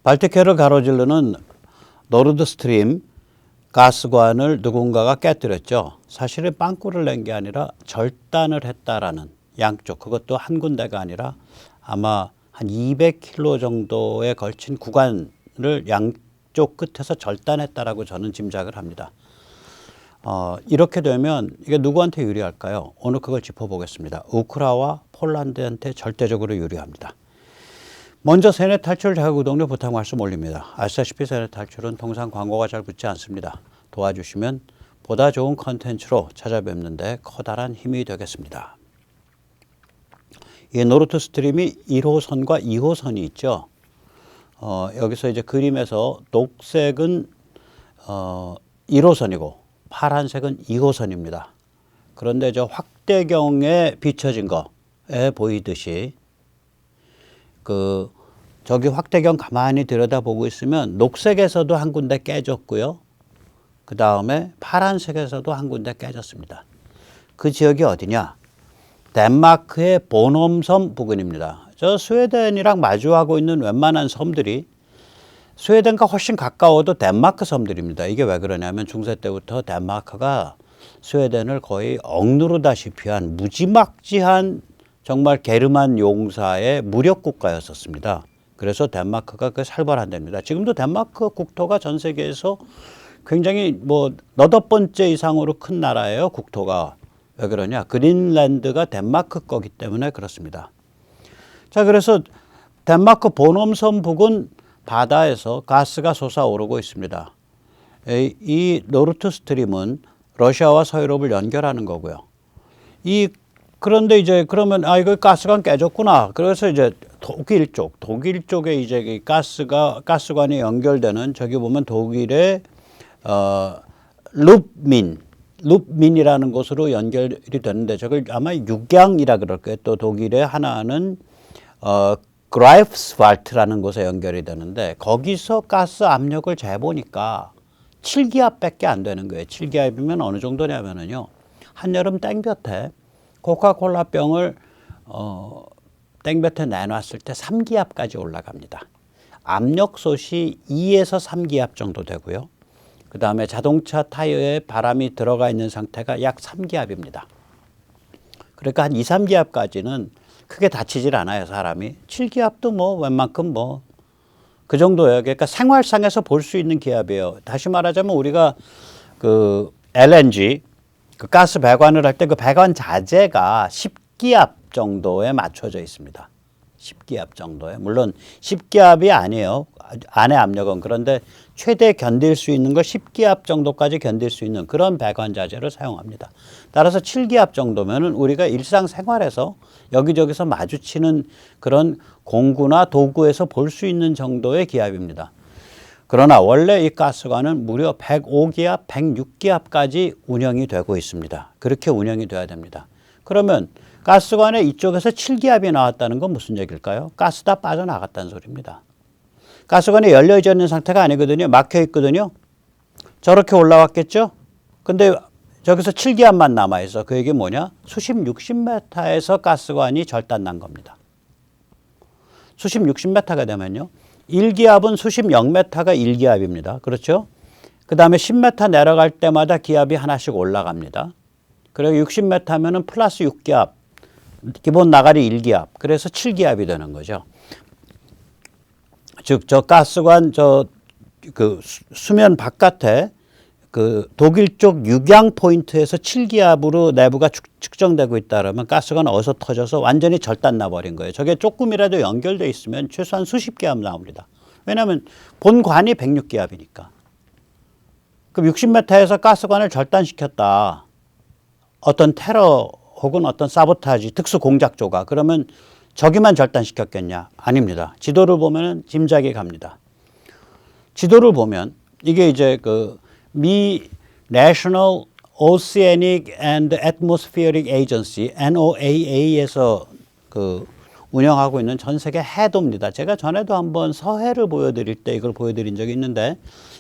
발티크해를 가로지르는 노르드스트림 가스관을 누군가가 깨뜨렸죠. 사실은 빵꾸를 낸 게 아니라 절단을 했다라는, 양쪽, 그것도 한 군데가 아니라 아마 한 200km 정도에 걸친 구간을 양쪽 끝에서 절단했다라고 저는 짐작을 합니다. 이렇게 되면 이게 누구한테 유리할까요? 오늘 그걸 짚어보겠습니다. 우크라이나와 폴란드한테 절대적으로 유리합니다. 먼저 세뇌 탈출 자유구독료 부탁 말씀 올립니다. 아시다시피 세뇌 탈출은 통상 광고가 잘 붙지 않습니다. 도와주시면 보다 좋은 컨텐츠로 찾아뵙는데 커다란 힘이 되겠습니다. 이 노르드 스트림이 1호선과 2호선이 있죠. 여기서 이제 그림에서 녹색은 1호선이고 파란색은 2호선입니다. 그런데 저 확대경에 비춰진 거에 보이듯이 저기 확대경 가만히 들여다보고 있으면 녹색에서도 한 군데 깨졌고요. 그 다음에 파란색에서도 한 군데 깨졌습니다. 그 지역이 어디냐? 덴마크의 보놈섬 부근입니다. 저 스웨덴이랑 마주하고 있는 웬만한 섬들이 스웨덴과 훨씬 가까워도 덴마크 섬들입니다. 이게 왜 그러냐면 중세 때부터 덴마크가 스웨덴을 거의 억누르다시피 한 무지막지한 정말 게르만 용사의 무력 국가였었습니다. 그래서 덴마크가 살벌한 데입니다. 지금도 덴마크 국토가 전 세계에서 굉장히 너댓 번째 이상으로 큰 나라예요, 국토가. 왜 그러냐? 그린란드가 덴마크 거기 때문에 그렇습니다. 자, 그래서 덴마크 보놈섬 부근 바다에서 가스가 솟아오르고 있습니다. 이 노르드 스트림은 러시아와 서유럽을 연결하는 거고요. 그런데 이제 그러면 이거 가스관 깨졌구나. 그래서 이제 독일 쪽에 이제 이 가스관이 연결되는, 저기 보면 독일의 룹민이라는 곳으로 연결이 되는데, 저걸 아마 육양이라 그럴 거예요. 또 독일의 하나는 그라이프스왈트라는 곳에 연결이 되는데, 거기서 가스 압력을 재보니까 7기압밖에 안 되는 거예요. 7기압이면 어느 정도냐면은요, 한여름 땡볕에 코카콜라 병을 땡볕에 내놨을 때 3기압까지 올라갑니다. 압력솥이 2에서 3기압 정도 되고요. 그 다음에 자동차 타이어에 바람이 들어가 있는 상태가 약 3기압입니다. 그러니까 한 2, 3기압까지는 크게 다치질 않아요, 사람이. 7기압도 웬만큼 그 정도예요. 그러니까 생활상에서 볼 수 있는 기압이에요. 다시 말하자면 우리가 그 LNG, 그 가스 배관을 할 때 그 배관 자재가 10기압 정도에 맞춰져 있습니다. 10기압 정도에. 물론 10기압이 아니에요. 안의 압력은. 그런데 최대 견딜 수 있는 거 10기압 정도까지 견딜 수 있는 그런 배관 자재를 사용합니다. 따라서 7기압 정도면은 우리가 일상생활에서 여기저기서 마주치는 그런 공구나 도구에서 볼 수 있는 정도의 기압입니다. 그러나 원래 이 가스관은 무려 105기압, 106기압까지 운영이 되고 있습니다. 그렇게 운영이 돼야 됩니다. 그러면 가스관의 이쪽에서 7기압이 나왔다는 건 무슨 얘기일까요? 가스 다 빠져나갔다는 소리입니다. 가스관이 열려져 있는 상태가 아니거든요. 막혀 있거든요. 저렇게 올라왔겠죠? 근데 저기서 7기압만 남아있어. 그 얘기 뭐냐? 수십 60m에서 가스관이 절단난 겁니다. 수십 60m가 되면요, 1기압은 수십 0m가 1기압입니다. 그렇죠? 그 다음에 10m 내려갈 때마다 기압이 하나씩 올라갑니다. 그리고 60m면은 플러스 6기압, 기본 나가리 1기압, 그래서 7기압이 되는 거죠. 즉, 저 가스관 수면 바깥에 그 독일 쪽 육양 포인트에서 7기압으로 내부가 측정되고 있다 그러면 가스관 어디서 터져서 완전히 절단 나버린 거예요. 저게 조금이라도 연결돼 있으면 최소한 수십 기압 나옵니다. 왜냐하면 본관이 106기압이니까. 그럼 60m에서 가스관을 절단시켰다. 어떤 테러 혹은 어떤 사보타지, 특수 공작조가. 그러면 저기만 절단시켰겠냐? 아닙니다. 지도를 보면 짐작이 갑니다. 지도를 보면 이게 이제 미 National Oceanic and Atmospheric Agency, NOAA에서 운영하고 있는 전 세계 해도입니다. 제가 전에도 한번 서해를 보여드릴 때 이걸 보여드린 적이 있는데,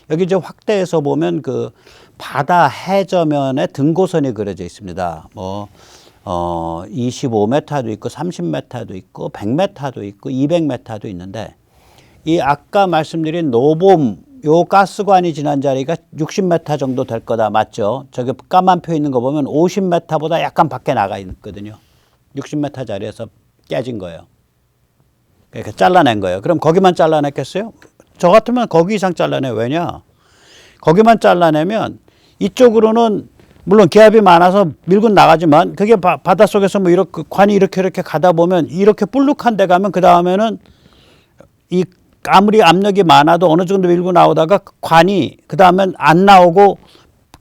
여기 이제 확대해서 보면 바다 해저면에 등고선이 그려져 있습니다. 25m도 있고 30m도 있고 100m도 있고 200m도 있는데, 이 아까 말씀드린 노봄 요 가스관이 지난 자리가 60m 정도 될 거다. 맞죠? 저기 까만 표 있는 거 보면 50m보다 약간 밖에 나가 있거든요. 60m 자리에서 깨진 거예요. 그러니까 잘라낸 거예요. 그럼 거기만 잘라냈겠어요? 저 같으면 거기 이상 잘라내. 왜냐? 거기만 잘라내면 이쪽으로는 물론 기압이 많아서 밀고 나가지만 그게 바닷속에서 뭐 이렇게 관이 이렇게 가다 보면 이렇게 볼록한 데 가면 그 다음에는 이 아무리 압력이 많아도 어느 정도 밀고 나오다가 관이 그 다음엔 안 나오고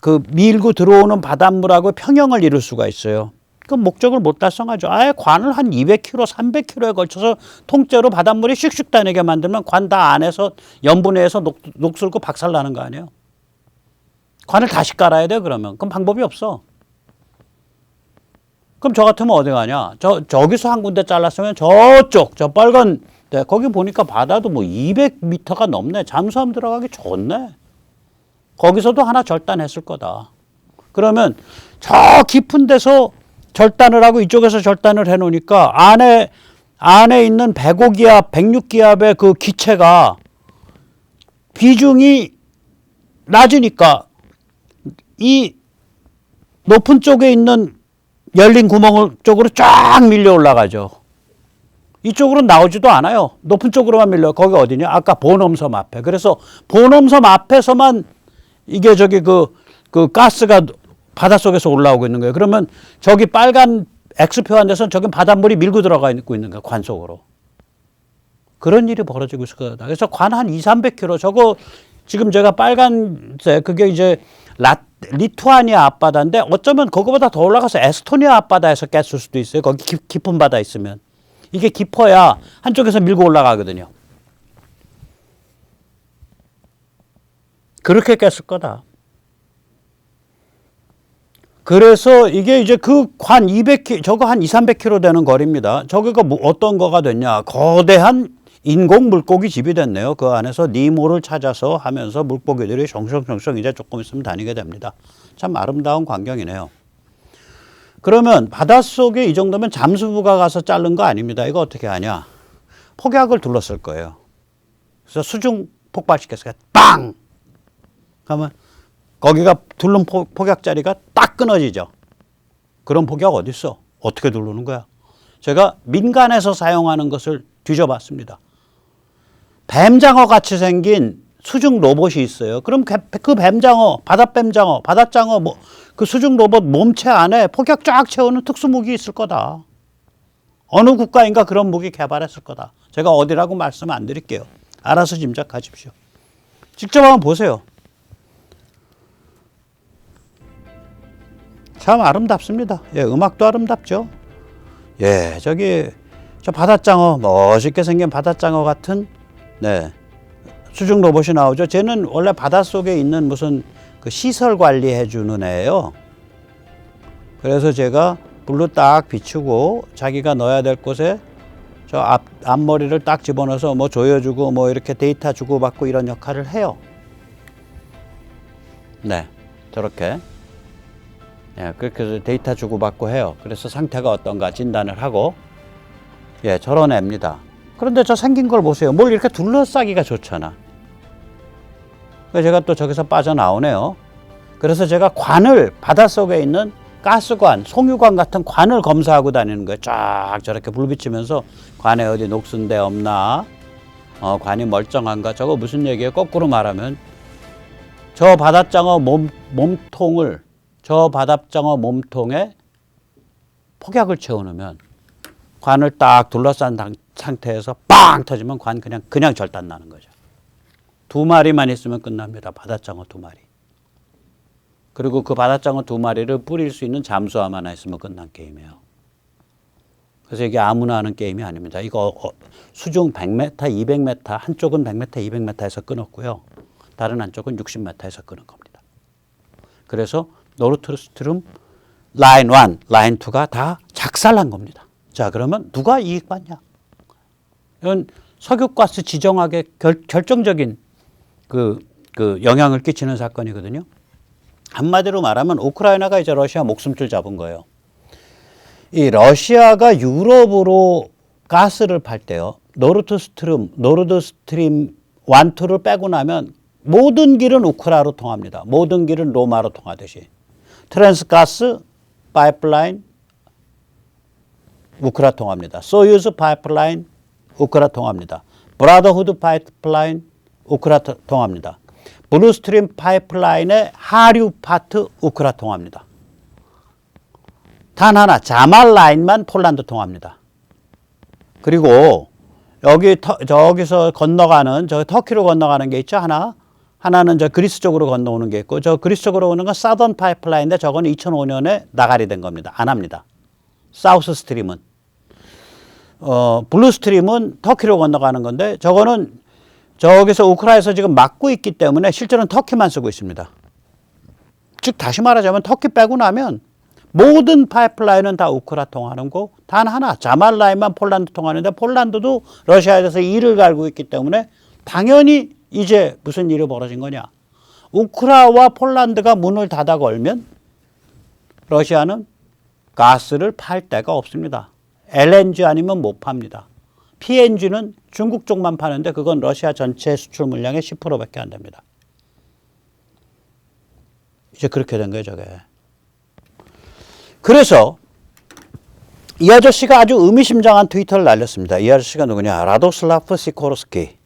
그 밀고 들어오는 바닷물하고 평형을 이룰 수가 있어요. 그 목적을 못 달성하죠. 아예 관을 한 200km, 300km에 걸쳐서 통째로 바닷물이 슉슉 다니게 만들면 관 다 안에서 염분해서 녹슬고 박살나는 거 아니에요. 관을 다시 깔아야 돼 그러면. 그럼 방법이 없어. 그럼 저 같으면 어디 가냐. 저기서 한 군데 잘랐으면 저쪽 저 빨간 데 거기 보니까 바다도 뭐 200m가 넘네. 잠수함 들어가기 좋네. 거기서도 하나 절단했을 거다. 그러면 저 깊은 데서 절단을 하고 이쪽에서 절단을 해 놓으니까 안에 있는 105기압, 106기압의 그 기체가 비중이 낮으니까 이 높은 쪽에 있는 열린 구멍 쪽으로 쫙 밀려 올라가죠. 이쪽으로는 나오지도 않아요. 높은 쪽으로만 밀려요. 거기 어디냐? 아까 보넘섬 앞에. 그래서 보넘섬 앞에서만 이게 저기 그 가스가 바닷속에서 올라오고 있는 거예요. 그러면 저기 빨간 X표 한 데서는 저기 바닷물이 밀고 들어가 있고 있는 거예요. 관 속으로. 그런 일이 벌어지고 있을 거다. 그래서 관 한 200-300km 저거 지금 제가 빨간색 그게 이제 리투아니아 앞바다인데 어쩌면 그거보다 더 올라가서 에스토니아 앞바다에서 깼을 수도 있어요. 거기 깊은 바다 있으면. 이게 깊어야 한쪽에서 밀고 올라가거든요. 그렇게 깼을 거다. 그래서 이게 이제 그 관 200km, 저거 한 200-300km 되는 거리입니다. 저기가 뭐 어떤 거가 됐냐. 거대한 인공 물고기 집이 됐네요. 그 안에서 니모를 찾아서 하면서 물고기들이 정성정성 이제 조금 있으면 다니게 됩니다. 참 아름다운 광경이네요. 그러면 바닷속에 이 정도면 잠수부가 가서 자른 거 아닙니다. 이거 어떻게 하냐. 폭약을 둘렀을 거예요. 그래서 수중 폭발시켰어요. 빵! 그러면 거기가 둘른 폭약자리가 딱 끊어지죠. 그런 폭약 어디 있어? 어떻게 누르는 거야? 제가 민간에서 사용하는 것을 뒤져봤습니다. 뱀장어 같이 생긴 수중 로봇이 있어요. 그럼 그 뱀장어, 바닷뱀장어, 바닷장어 뭐 그 수중 로봇 몸체 안에 폭약 쫙 채우는 특수무기 있을 거다. 어느 국가인가 그런 무기 개발했을 거다. 제가 어디라고 말씀 안 드릴게요. 알아서 짐작하십시오. 직접 한번 보세요. 참 아름답습니다. 예, 음악도 아름답죠. 예, 저 바닷장어, 멋있게 생긴 바닷장어 같은, 네, 수중 로봇이 나오죠. 쟤는 원래 바닷속에 있는 무슨 그 시설 관리해주는 애예요. 그래서 제가 불로 딱 비추고 자기가 넣어야 될 곳에 저 앞머리를 딱 집어넣어서 뭐 조여주고 뭐 이렇게 데이터 주고받고 이런 역할을 해요. 네, 저렇게. 예, 그렇게 해서 데이터 주고받고 해요. 그래서 상태가 어떤가 진단을 하고, 예, 저런 애입니다. 그런데 저 생긴 걸 보세요. 뭘 이렇게 둘러싸기가 좋잖아. 그래서 제가 또 저기서 빠져나오네요. 그래서 제가 관을, 바닷속에 있는 가스관, 송유관 같은 관을 검사하고 다니는 거예요. 쫙 저렇게 불 비치면서 관에 어디 녹슨 데 없나, 관이 멀쩡한가. 저거 무슨 얘기예요? 거꾸로 말하면 저 바닷장어 몸통을 저 바닷장어 몸통에 폭약을 채워놓으면 관을 딱 둘러싼 상태에서 빵 터지면 관 그냥 절단 나는 거죠. 2마리만 있으면 끝납니다. 바닷장어 2마리. 그리고 그 바닷장어 2마리를 뿌릴 수 있는 잠수함 하나 있으면 끝난 게임이에요. 그래서 이게 아무나 하는 게임이 아닙니다. 이거 수중 100m, 200m, 한쪽은 100m, 200m에서 끊었고요. 다른 한쪽은 60m에서 끊은 겁니다. 그래서 노르드스트룸 라인 1, 라인 2가 다 작살난 겁니다. 자, 그러면 누가 이익 받냐? 이건 석유가스 지정학에 결정적인 그 영향을 끼치는 사건이거든요. 한마디로 말하면 우크라이나가 이제 러시아 목숨줄 잡은 거예요. 이 러시아가 유럽으로 가스를 팔 때요. 노르드 스트림 1, 2를 빼고 나면 모든 길은 우크라로 통합니다. 모든 길은 로마로 통하듯이. 트랜스가스 파이프라인 우크라 통합니다. 소유즈 파이프라인 우크라 통합니다. 브라더후드 파이프라인 우크라 통합니다. 블루스트림 파이프라인의 하류 파트 우크라 통합니다. 단 하나 자말 라인만 폴란드 통합니다. 그리고 저기서 건너가는 저 터키로 건너가는 게 있죠. 하나는 저 그리스 쪽으로 건너오는 게 있고 저 그리스 쪽으로 오는 건 사던 파이프라인인데 저건 2005년에 나가리 된 겁니다. 안 합니다. 사우스 스트림은 블루 스트림은 터키로 건너가는 건데 저거는 저기서 우크라이나에서 지금 막고 있기 때문에 실제로는 터키만 쓰고 있습니다. 즉 다시 말하자면 터키 빼고 나면 모든 파이프라인은 다 우크라 통하는 거 단 하나 자말 라인만 폴란드 통하는데 폴란드도 러시아에 대해서 이를 갈고 있기 때문에 당연히 이제 무슨 일이 벌어진 거냐. 우크라와 폴란드가 문을 닫아 걸면 러시아는 가스를 팔 데가 없습니다. LNG 아니면 못 팝니다. PNG는 중국 쪽만 파는데 그건 러시아 전체 수출 물량의 10%밖에 안 됩니다. 이제 그렇게 된 거예요, 저게. 그래서 이 아저씨가 아주 의미심장한 트위터를 날렸습니다. 이 아저씨가 누구냐? 라도슬라프 시코르스키.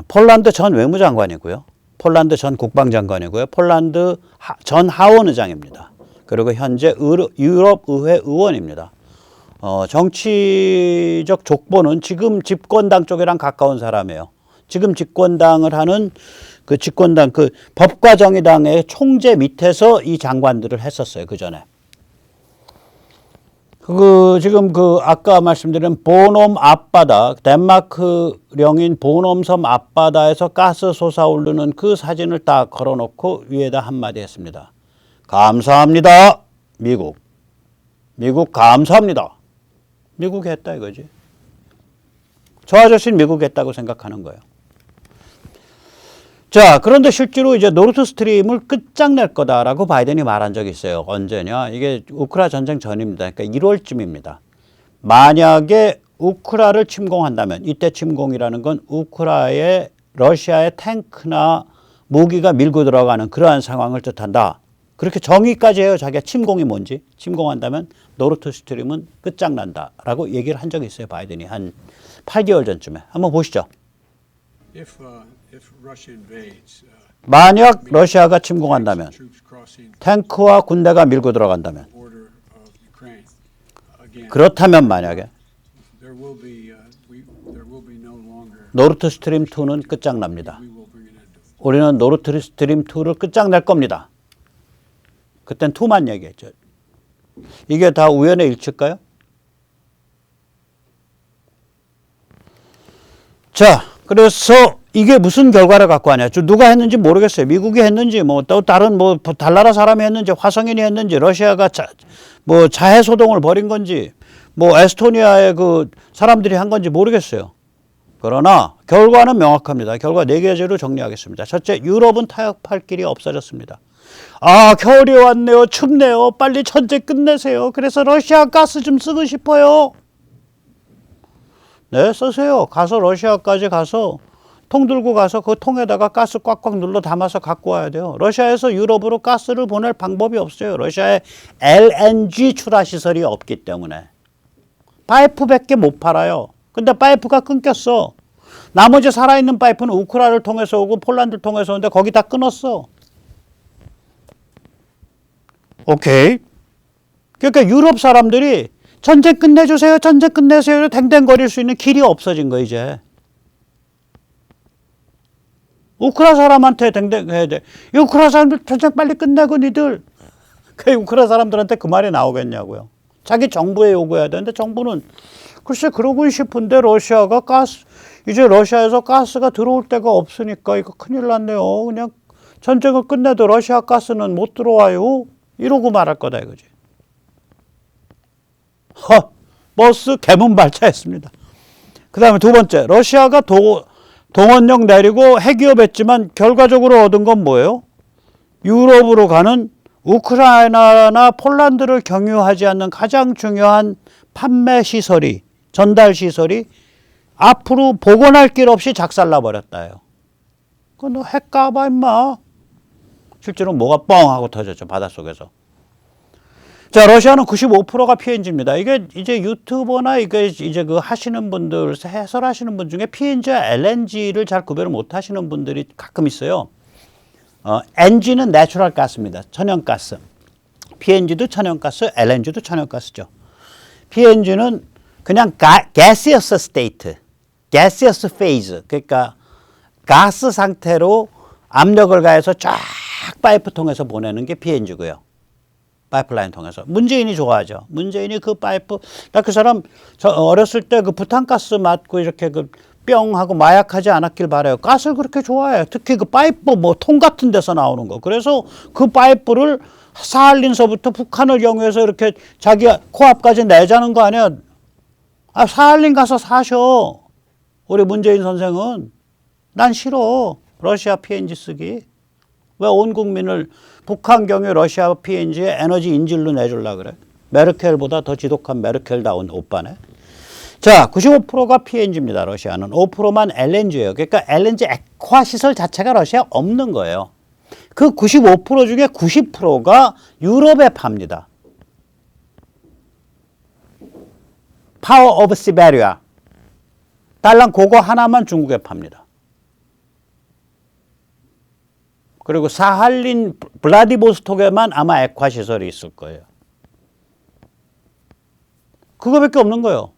폴란드 전 외무장관이고요. 폴란드 전 국방장관이고요. 폴란드 전 하원의장입니다. 그리고 현재 유럽의회 의원입니다. 정치적 족보는 지금 집권당 쪽이랑 가까운 사람이에요. 지금 집권당을 하는 그 집권당 그 법과 정의당의 총재 밑에서 이 장관들을 했었어요. 그 전에. 지금 아까 말씀드린 보놈 앞바다, 덴마크령인 보놈섬 앞바다에서 가스 솟아오르는 그 사진을 딱 걸어놓고 위에다 한마디 했습니다. 감사합니다. 미국 감사합니다. 미국이 했다 이거지. 저 아저씨는 미국이 했다고 생각하는 거예요. 자, 그런데 실제로 이제 노르드 스트림을 끝장낼 거다라고 바이든이 말한 적이 있어요. 언제냐? 이게 우크라 전쟁 전입니다. 그러니까 1월쯤입니다. 만약에 우크라를 침공한다면 이때 침공이라는 건 우크라의 러시아의 탱크나 무기가 밀고 들어가는 그러한 상황을 뜻한다. 그렇게 정의까지 해요. 자기가 침공이 뭔지. 침공한다면 노르드 스트림은 끝장난다라고 얘기를 한 적이 있어요. 바이든이 한 8개월 전쯤에. 한번 보시죠. 만약 러시아가 침공한다면 탱크와 군대가 밀고 들어간다면 그렇다면 만약에 노르드 스트림 2는 끝장납니다. 우리는 노르드 스트림 2를 끝장낼 겁니다. 그땐 2만 얘기했죠. 이게 다 우연의 일치일까요? 자, 그래서 이게 무슨 결과를 갖고 하냐. 누가 했는지 모르겠어요. 미국이 했는지, 또 다른 달나라 사람이 했는지, 화성인이 했는지, 러시아가 자해 소동을 벌인 건지, 에스토니아의 그 사람들이 한 건지 모르겠어요. 그러나 결과는 명확합니다. 결과 4가지로 정리하겠습니다. 첫째, 유럽은 타협할 길이 없어졌습니다. 겨울이 왔네요. 춥네요. 빨리 전쟁 끝내세요. 그래서 러시아 가스 좀 쓰고 싶어요. 네, 쓰세요. 가서 러시아까지 가서 통 들고 가서 그 통에다가 가스 꽉꽉 눌러 담아서 갖고 와야 돼요. 러시아에서 유럽으로 가스를 보낼 방법이 없어요. 러시아에 LNG 출하 시설이 없기 때문에. 파이프밖에 못 팔아요. 근데 파이프가 끊겼어. 나머지 살아있는 파이프는 우크라이나를 통해서 오고 폴란드를 통해서 오는데 거기 다 끊었어. 오케이. 그러니까 유럽 사람들이 전쟁 끝내주세요. 전쟁 끝내세요. 댕댕거릴 수 있는 길이 없어진 거 이제. 우크라 사람한테 댕댕해야 돼. 우크라 사람들 전쟁 빨리 끝내고 니들. 그 우크라 사람들한테 그 말이 나오겠냐고요. 자기 정부에 요구해야 되는데 정부는 글쎄 그러고 싶은데 러시아가 이제 러시아에서 가스가 들어올 데가 없으니까 이거 큰일 났네요. 그냥 전쟁을 끝내도 러시아 가스는 못 들어와요. 이러고 말할 거다 이거지. 버스 개문발차했습니다. 그 다음에 2번째, 러시아가 동원령 내리고 핵위협했지만 결과적으로 얻은 건 뭐예요? 유럽으로 가는 우크라이나나 폴란드를 경유하지 않는 가장 중요한 판매 시설이 전달 시설이 앞으로 복원할 길 없이 작살나 버렸다요. 그건 너 핵가봐 임마. 실제로 뭐가 뻥 하고 터졌죠, 바닷속에서. 자, 러시아는 95%가 PNG입니다. 이게 이제 유튜버나 이제 그 하시는 분들, 해설하시는 분 중에 PNG와 LNG를 잘 구별을 못 하시는 분들이 가끔 있어요. NG는 내추럴 가스입니다. 천연가스. PNG도 천연가스, LNG도 천연가스죠. PNG는 그냥 gaseous state, gaseous phase. 그러니까 가스 상태로 압력을 가해서 쫙 파이프 통해서 보내는 게 PNG고요. 파이프라인 통해서. 문재인이 좋아하죠. 문재인이 그 파이프, 나 그 사람 저 어렸을 때 그 부탄가스 맞고 이렇게 그 뿅 하고 마약하지 않았길 바라요. 가스를 그렇게 좋아해요. 특히 그 파이프 뭐 통 같은 데서 나오는 거. 그래서 그 파이프를 사할린서부터 북한을 경유해서 이렇게 자기 코앞까지 내자는 거 아니야. 아, 사할린 가서 사셔. 우리 문재인 선생은. 난 싫어. 러시아 PNG 쓰기. 왜 온 국민을 북한 경유 러시아 PNG에 에너지 인질로 내주려고 그래? 메르켈보다 더 지독한 메르켈다운 오빠네. 자, 95%가 PNG입니다. 러시아는. 5%만 LNG예요. 그러니까 LNG 액화 시설 자체가 러시아에 없는 거예요. 그 95% 중에 90%가 유럽에 팝니다. 파워 오브 시베리아. 딸랑 그거 하나만 중국에 팝니다. 그리고 사할린 블라디보스톡에만 아마 액화 시설이 있을 거예요. 그거밖에 없는 거예요.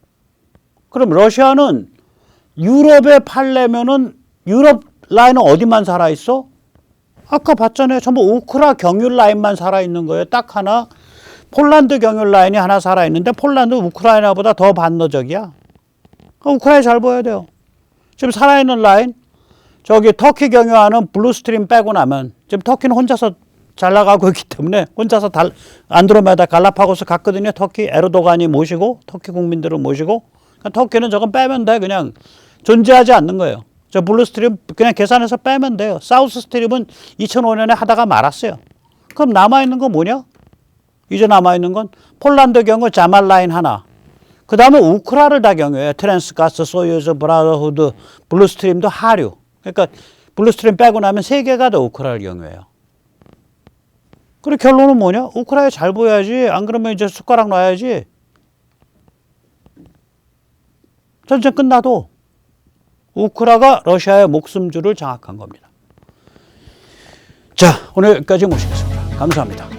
그럼 러시아는 유럽에 팔려면은 유럽 라인은 어디만 살아있어? 아까 봤잖아요. 전부 우크라 경유 라인만 살아있는 거예요. 딱 하나. 폴란드 경유 라인이 하나 살아있는데 폴란드 우크라이나보다 더 반너적이야. 우크라이나 잘 보여야 돼요. 지금 살아있는 라인. 저기 터키 경유하는 블루스트림 빼고 나면 지금 터키는 혼자서 잘 나가고 있기 때문에 혼자서 안드로메다 갈라파고스 갔거든요. 터키 에르도간이 모시고 터키 국민들을 모시고 그러니까 터키는 저건 빼면 돼. 그냥 존재하지 않는 거예요. 저 블루스트림 그냥 계산해서 빼면 돼요. 사우스스트림은 2005년에 하다가 말았어요. 그럼 남아있는 건 뭐냐? 이제 남아있는 건 폴란드 경유 자말 라인 하나. 그 다음에 우크라를 다 경유해요. 트랜스가스, 소유즈, 브라더후드, 블루스트림도 하류. 그러니까 블루스트림 빼고 나면 세 개가 다 우크라를 경유해요. 그리고 결론은 뭐냐? 우크라이나 잘 보여야지. 안 그러면 이제 숟가락 놔야지. 전쟁 끝나도 우크라가 러시아의 목숨줄을 장악한 겁니다. 자, 오늘 여기까지 모시겠습니다. 감사합니다.